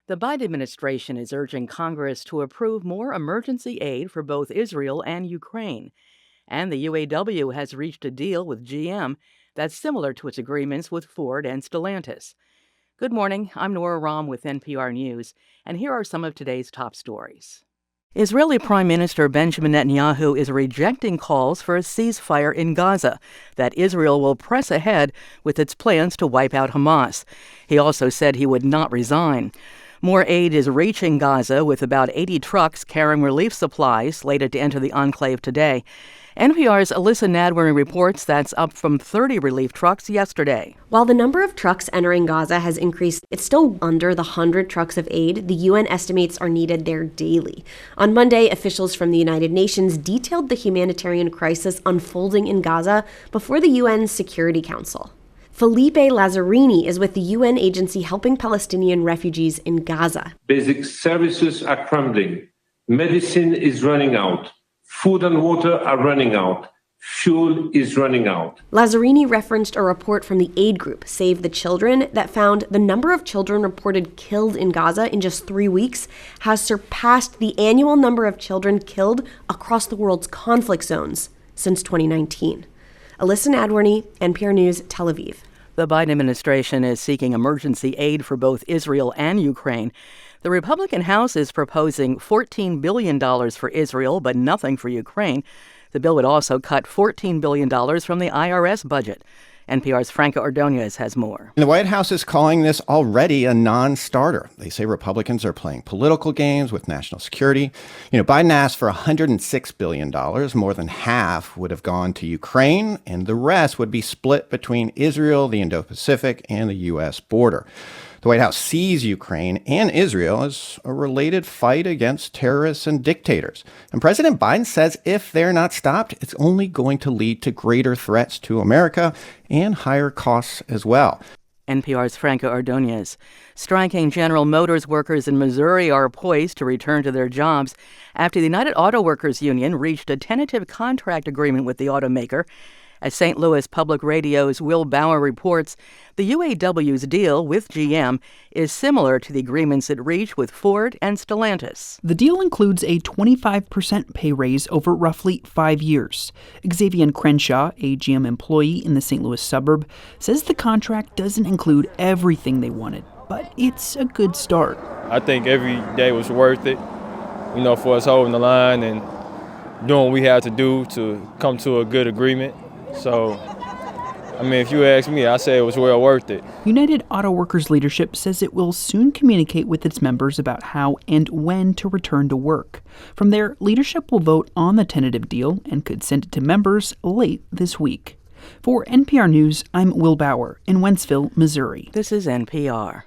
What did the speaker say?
The Biden administration is urging Congress to approve more emergency aid for both Israel and Ukraine. And the UAW has reached a deal with GM that's similar to its agreements with Ford and Stellantis. Good morning. I'm Nora Rahm with NPR News, and here are some of today's top stories. Israeli Prime Minister Benjamin Netanyahu is rejecting calls for a ceasefire in Gaza, that Israel will press ahead with its plans to wipe out Hamas. He also said he would not resign. More aid is reaching Gaza, with about 80 trucks carrying relief supplies slated to enter the enclave today. NPR's Alyssa Nadworny reports that's up from 30 relief trucks yesterday. While the number of trucks entering Gaza has increased, it's still under the 100 trucks of aid the UN estimates are needed there daily. On Monday, officials from the United Nations detailed the humanitarian crisis unfolding in Gaza before the UN Security Council. Felipe Lazzarini is with the UN agency helping Palestinian refugees in Gaza. Basic services are crumbling. Medicine is running out. Food and water are running out. Fuel is running out. Lazzarini referenced a report from the aid group Save the Children that found the number of children reported killed in Gaza in just 3 weeks has surpassed the annual number of children killed across the world's conflict zones since 2019. Alyssa Nadworny, NPR News, Tel Aviv. The Biden administration is seeking emergency aid for both Israel and Ukraine. The Republican House is proposing $14 billion for Israel, but nothing for Ukraine. The bill would also cut $14 billion from the IRS budget. NPR's Franca Ordonez has more. The White House is calling this already a non-starter. They say Republicans are playing political games with national security. Biden asked for $106 billion. More than half would have gone to Ukraine, and the rest would be split between Israel, the Indo-Pacific, and the U.S. border. The White House sees Ukraine and Israel as a related fight against terrorists and dictators. And President Biden says if they're not stopped, it's only going to lead to greater threats to America and higher costs as well. NPR's Franca Ordonez. Striking General Motors workers in Missouri are poised to return to their jobs after the United Auto Workers Union reached a tentative contract agreement with the automaker. As St. Louis Public Radio's Will Bauer reports, the UAW's deal with GM is similar to the agreements it reached with Ford and Stellantis. The deal includes a 25% pay raise over roughly 5 years. Xavier Crenshaw, a GM employee in the St. Louis suburb, says the contract doesn't include everything they wanted, but it's a good start. I think every day was worth it, for us holding the line and doing what we had to do to come to a good agreement. So, if you ask me, I say it was well worth it. United Auto Workers leadership says it will soon communicate with its members about how and when to return to work. From there, leadership will vote on the tentative deal and could send it to members late this week. For NPR News, I'm Will Bauer in Wentzville, Missouri. This is NPR.